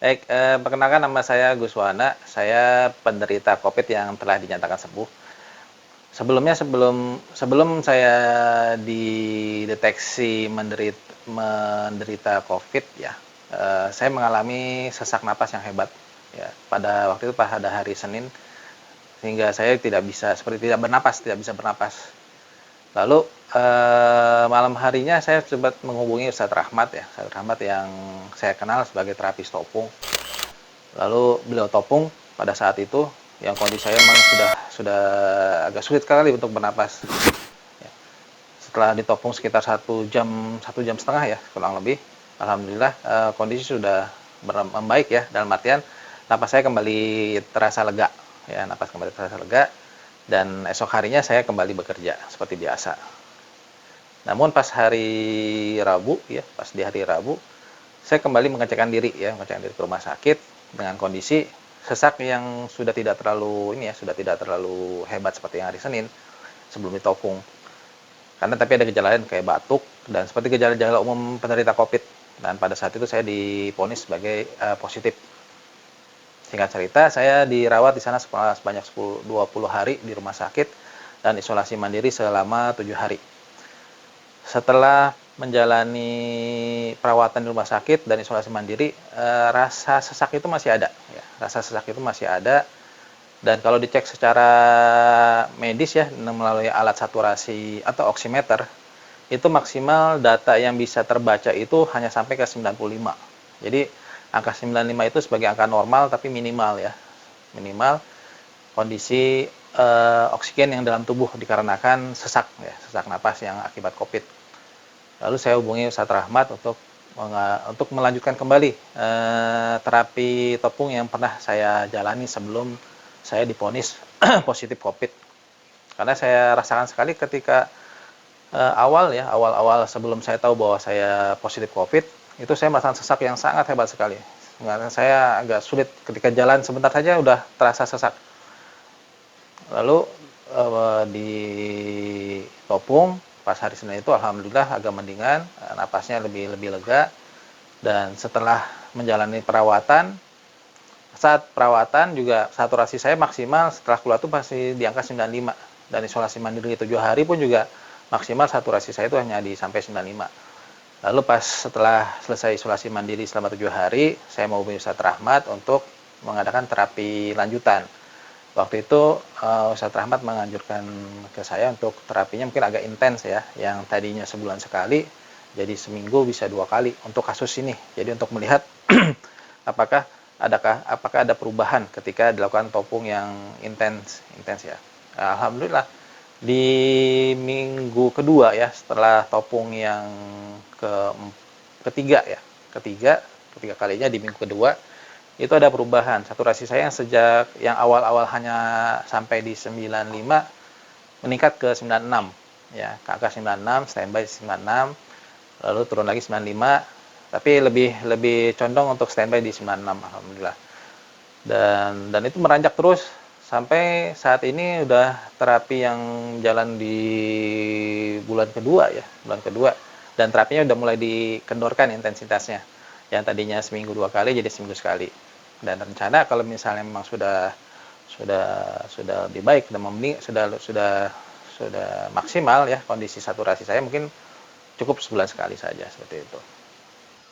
Baik, perkenalkan nama saya Guswana. Saya penderita COVID yang telah dinyatakan sembuh. Sebelum saya dideteksi menderita COVID ya, saya mengalami sesak napas yang hebat ya. Pada waktu itu pada hari Senin, sehingga saya tidak bisa seperti tidak bisa bernapas. Lalu malam harinya saya sempat menghubungi Ustadz Rahmat ya, Ustadz Rahmat yang saya kenal sebagai terapis topung. Lalu beliau topung pada saat itu yang kondisi saya memang sudah agak sulit sekali untuk bernapas. Ya. Setelah ditopung sekitar 1 jam setengah ya kurang lebih, alhamdulillah kondisi sudah membaik ya, dalam artian napas saya kembali terasa lega ya, napas kembali terasa lega, dan esok harinya saya kembali bekerja seperti biasa. Namun pas hari Rabu ya, pas di hari Rabu saya kembali mengecekkan diri ya, mengecekkan diri ke rumah sakit dengan kondisi sesak yang sudah tidak terlalu ini ya, sudah tidak terlalu hebat seperti yang hari Senin sebelum ditopung. Karena tapi ada gejala lain kayak batuk dan seperti gejala-gejala umum penderita COVID. Dan pada saat itu saya diponis sebagai positif. Singkat cerita, saya dirawat di sana sebanyak 20 hari di rumah sakit dan isolasi mandiri selama 7 hari. Setelah menjalani perawatan di rumah sakit dan isolasi mandiri, rasa sesak itu masih ada ya. Rasa sesak itu masih ada, dan kalau dicek secara medis ya melalui alat saturasi atau oximeter, itu maksimal data yang bisa terbaca itu hanya sampai ke 95. Jadi angka 95 itu sebagai angka normal tapi minimal ya. Minimal kondisi oksigen yang dalam tubuh dikarenakan sesak ya, sesak napas yang akibat COVID. Lalu saya hubungi Ustadz Rahmat untuk melanjutkan kembali terapi topung yang pernah saya jalani sebelum saya diponis positif COVID. Karena saya rasakan sekali ketika awal-awal sebelum saya tahu bahwa saya positif COVID, itu saya merasakan sesak yang sangat hebat sekali. Karena saya agak sulit ketika jalan sebentar saja udah terasa sesak. Lalu di topung pas hari Senin itu alhamdulillah agak mendingan, napasnya lebih lega, dan setelah menjalani perawatan, saat perawatan juga saturasi saya maksimal setelah keluar itu masih di angka 95, dan isolasi mandiri 7 hari pun juga maksimal saturasi saya itu hanya di sampai 95. Lalu pas setelah selesai isolasi mandiri selama 7 hari, saya mau hubungi Ustadz Rahmat untuk mengadakan terapi lanjutan. Waktu itu Ustadz Rahmat menganjurkan ke saya untuk terapinya mungkin agak intens ya, yang tadinya sebulan sekali jadi seminggu bisa 2 kali untuk kasus ini. Jadi untuk melihat apakah ada perubahan ketika dilakukan topung yang intens ya. Alhamdulillah di minggu kedua ya, setelah topung yang ke ketiga ya, ketiga kalinya di minggu kedua, itu ada perubahan. Saturasi saya yang sejak yang awal-awal hanya sampai di 95 meningkat ke 96 ya, ke angka 96, standby 96, lalu turun lagi 95, tapi lebih condong untuk standby di 96 alhamdulillah. Dan itu meranjak terus sampai saat ini udah terapi yang jalan di bulan kedua ya, bulan kedua, dan terapinya udah mulai dikendorkan intensitasnya, yang tadinya seminggu 2 kali jadi seminggu sekali. Dan rencana kalau misalnya memang sudah lebih baik, sudah maksimal ya kondisi saturasi saya, mungkin cukup sebulan sekali saja seperti itu.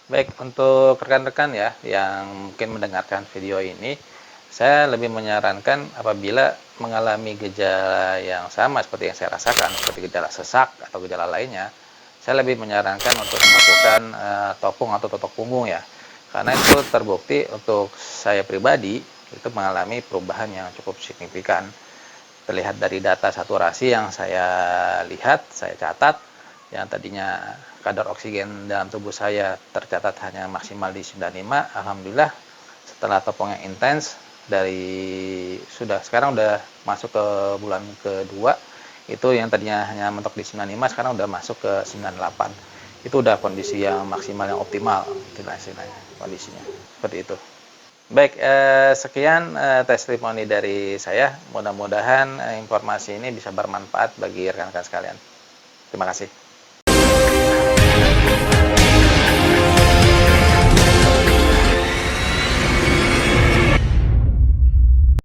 Baik, untuk rekan-rekan ya yang mungkin mendengarkan video ini, saya lebih menyarankan apabila mengalami gejala yang sama seperti yang saya rasakan, seperti gejala sesak atau gejala lainnya, saya lebih menyarankan untuk melakukan topung atau totok punggung ya. Karena itu terbukti untuk saya pribadi itu mengalami perubahan yang cukup signifikan. Terlihat dari data saturasi yang saya lihat, saya catat, yang tadinya kadar oksigen dalam tubuh saya tercatat hanya maksimal di 95, alhamdulillah setelah topong yang intens sekarang udah masuk ke bulan kedua, itu yang tadinya hanya mentok di 95 sekarang udah masuk ke 98. Itu udah kondisi yang maksimal, yang optimal istilahnya kondisinya seperti itu. Baik, sekian testimoni dari saya. Mudah-mudahan informasi ini bisa bermanfaat bagi rekan-rekan sekalian. Terima kasih.